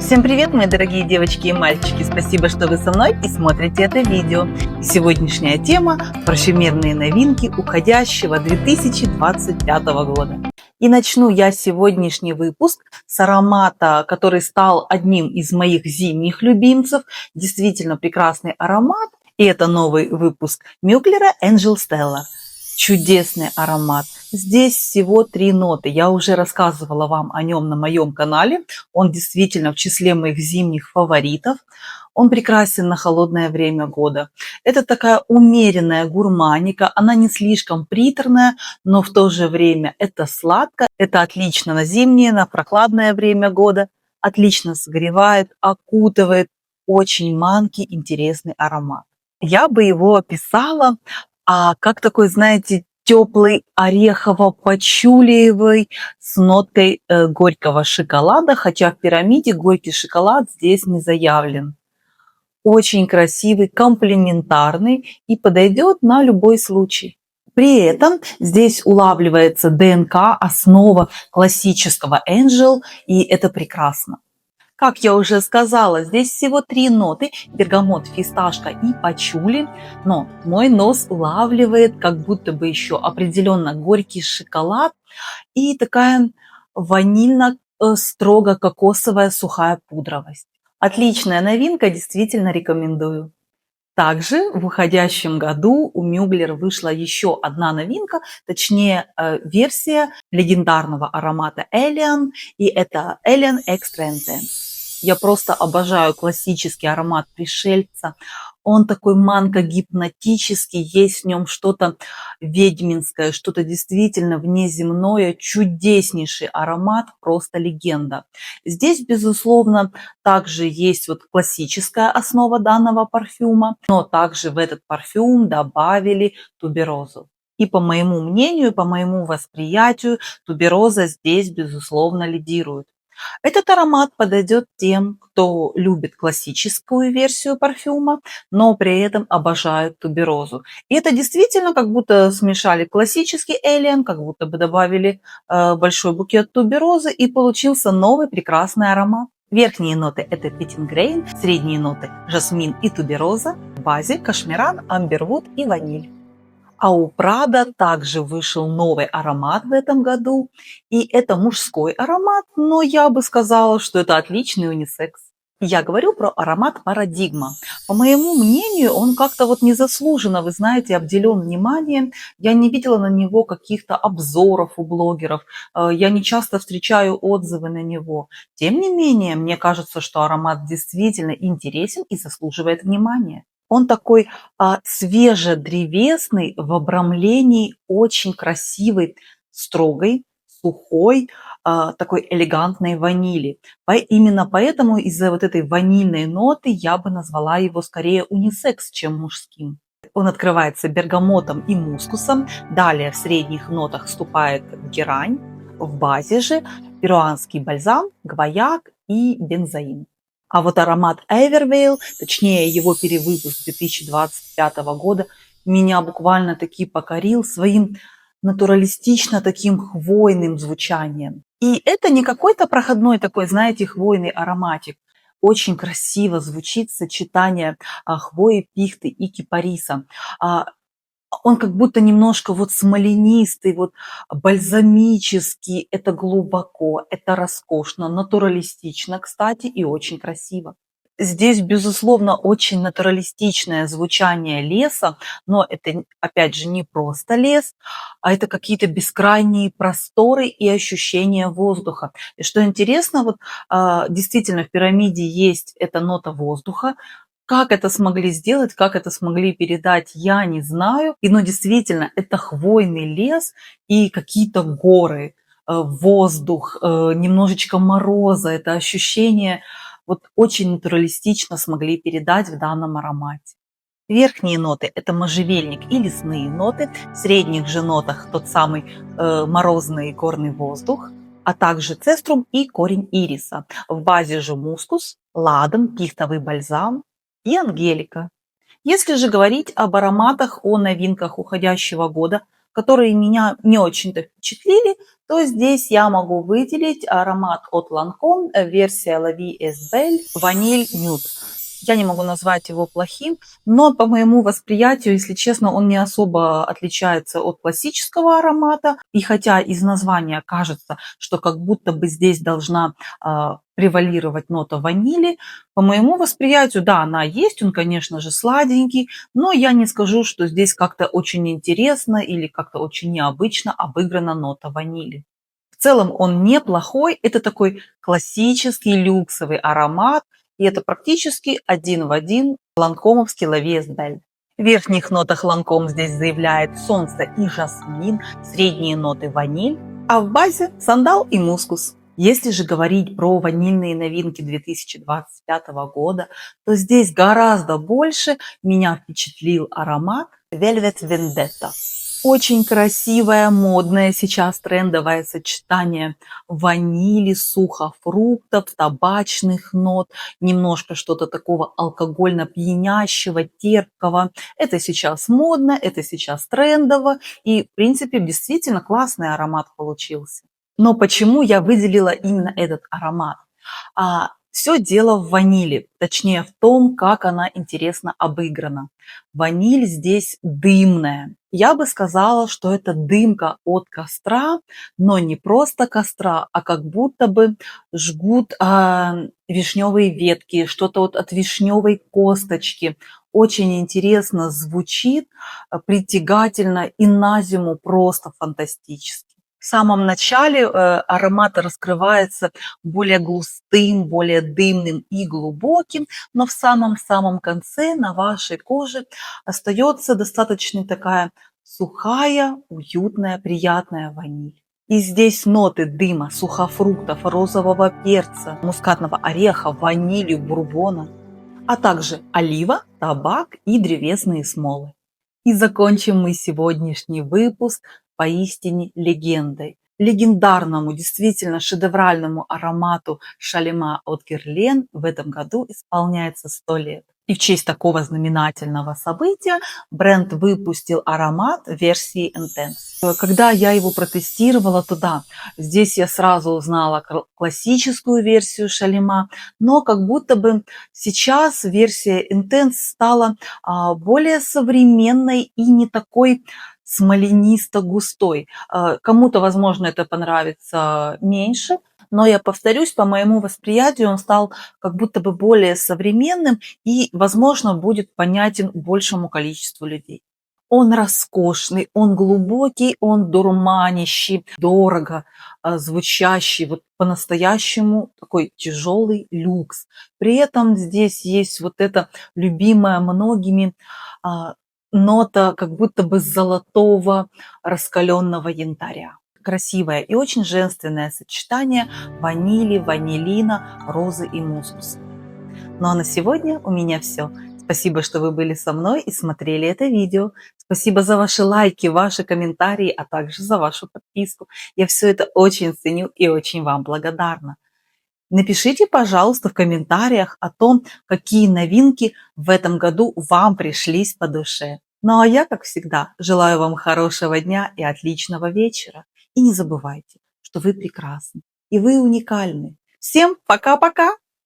Всем привет, мои дорогие девочки и мальчики! Спасибо, что вы со мной и смотрите это видео. И сегодняшняя тема – парфюмерные новинки уходящего 2025 года. И начну я сегодняшний выпуск с аромата, который стал одним из моих зимних любимцев. Действительно прекрасный аромат. И это новый выпуск Мюглера Angel Stella. Чудесный аромат. Здесь всего 3 ноты. Я уже рассказывала вам о нем на моем канале. Он действительно в числе моих зимних фаворитов. Он прекрасен на холодное время года. Это такая умеренная гурманика. Она не слишком приторная, но в то же время это сладко. Это отлично на зимнее, на прохладное время года. Отлично согревает, окутывает. Очень манкий, интересный аромат. Я бы его описала как такой, знаете, теплый орехово-пачулиевый с ноткой горького шоколада, хотя в пирамиде горький шоколад здесь не заявлен. Очень красивый, комплементарный и подойдет на любой случай. При этом здесь улавливается ДНК, основа классического Angel, и это прекрасно. Как я уже сказала, здесь всего 3 ноты – бергамот, фисташка и пачули, но мой нос улавливает как будто бы еще определенно горький шоколад и такая ванильно-строго-кокосовая сухая пудровость. Отличная новинка, действительно рекомендую. Также в уходящем году у Мюглер вышла еще одна новинка, точнее версия легендарного аромата Alien, и это Alien Extra Intense. Я просто обожаю классический аромат пришельца. Он такой манко-гипнотический, есть в нем что-то ведьминское, что-то действительно внеземное, чудеснейший аромат, просто легенда. Здесь, безусловно, также есть вот классическая основа данного парфюма, но также в этот парфюм добавили туберозу. И по моему мнению, по моему восприятию, тубероза здесь, безусловно, лидирует. Этот аромат подойдет тем, кто любит классическую версию парфюма, но при этом обожают туберозу. И это действительно как будто смешали классический Alien, как будто бы добавили большой букет туберозы, и получился новый прекрасный аромат. Верхние ноты – это петтингрейн, средние ноты – жасмин и тубероза, в базе – кашмиран, амбервуд и ваниль. А у Прада также вышел новый аромат в этом году, и это мужской аромат, но я бы сказала, что это отличный унисекс. Я говорю про аромат «Парадигма». По моему мнению, он как-то вот незаслуженно, вы знаете, обделен вниманием. Я не видела на него каких-то обзоров у блогеров, я не часто встречаю отзывы на него. Тем не менее, мне кажется, что аромат действительно интересен и заслуживает внимания. Он такой свежедревесный в обрамлении очень красивой, строгой, сухой, такой элегантной ванили. Именно поэтому из-за вот этой ванильной ноты я бы назвала его скорее унисекс, чем мужским. Он открывается бергамотом и мускусом. Далее в средних нотах вступает герань. В базе же перуанский бальзам, гваяк и бензоин. А вот аромат Everveil, точнее его перевыпуск 2025 года, меня буквально таки покорил своим натуралистично таким хвойным звучанием. И это не какой-то проходной такой, знаете, хвойный ароматик. Очень красиво звучит сочетание хвои, пихты и кипариса. Он как будто немножко вот смоленистый, вот бальзамический. Это глубоко, это роскошно, натуралистично, кстати, и очень красиво. Здесь, безусловно, очень натуралистичное звучание леса, но это, опять же, не просто лес, а это какие-то бескрайние просторы и ощущение воздуха. И что интересно, вот действительно в пирамиде есть эта нота воздуха. Как это смогли сделать, как это смогли передать, я не знаю. Но действительно, это хвойный лес и какие-то горы, воздух, немножечко мороза. Это ощущение вот очень натуралистично смогли передать в данном аромате. Верхние ноты – это можжевельник и лесные ноты. В средних же нотах тот самый морозный горный воздух, а также цеструм и корень ириса. В базе же мускус, ладан, пихтовый бальзам и ангелика. Если же говорить об ароматах, о новинках уходящего года, которые меня не очень-то впечатлили, то здесь я могу выделить аромат от Lancôme, версия La Vie est Belle, ваниль нюд. Я не могу назвать его плохим, но по моему восприятию, если честно, он не особо отличается от классического аромата. И хотя из названия кажется, что как будто бы здесь должна превалировать нота ванили, по моему восприятию, да, она есть, он, конечно же, сладенький, но я не скажу, что здесь как-то очень интересно или как-то очень необычно обыграна нота ванили. В целом он неплохой, это такой классический люксовый аромат, и это практически один в один ланкомовский La Vie est Belle. В верхних нотах Lancôme здесь заявляет солнце и жасмин, средние ноты ваниль, а в базе сандал и мускус. Если же говорить про ванильные новинки 2025 года, то здесь гораздо больше меня впечатлил аромат Velvet Vendetta. Очень красивое, модное сейчас трендовое сочетание ванили, сухофруктов, табачных нот, немножко что-то такого алкогольно-пьянящего, терпкого. Это сейчас модно, это сейчас трендово, и, в принципе, действительно классный аромат получился. Но почему я выделила именно этот аромат? Все дело в ванили, точнее в том, как она интересно обыграна. Ваниль здесь дымная. Я бы сказала, что это дымка от костра, но не просто костра, а как будто бы жгут вишневые ветки, что-то вот от вишневой косточки. Очень интересно звучит, притягательно и на зиму просто фантастически. В самом начале аромат раскрывается более густым, более дымным и глубоким, но в самом-самом конце на вашей коже остается достаточно такая сухая, уютная, приятная ваниль. И здесь ноты дыма, сухофруктов, розового перца, мускатного ореха, ванили, бурбона, а также олива, табак и древесные смолы. И закончим мы сегодняшний выпуск поистине легендой. Легендарному, действительно шедевральному аромату Шалима от Guerlain в этом году исполняется 100 лет. И в честь такого знаменательного события бренд выпустил аромат версии Intense. Когда я его протестировала, то да, здесь я сразу узнала классическую версию Шалима, но как будто бы сейчас версия Intense стала более современной и не такой смоленисто-густой. Кому-то, возможно, это понравится меньше, но я повторюсь, по моему восприятию он стал как будто бы более современным и, возможно, будет понятен большему количеству людей. Он роскошный, он глубокий, он дурманящий, дорого звучащий, вот по-настоящему такой тяжелый люкс. При этом здесь есть вот эта любимая многими нота как будто бы золотого раскаленного янтаря. Красивое и очень женственное сочетание ванили, ванилина, розы и мускуса. Ну а на сегодня у меня все. Спасибо, что вы были со мной и смотрели это видео. Спасибо за ваши лайки, ваши комментарии, а также за вашу подписку. Я все это очень ценю и очень вам благодарна. Напишите, пожалуйста, в комментариях о том, какие новинки в этом году вам пришлись по душе. Ну а я, как всегда, желаю вам хорошего дня и отличного вечера. И не забывайте, что вы прекрасны и вы уникальны. Всем пока-пока!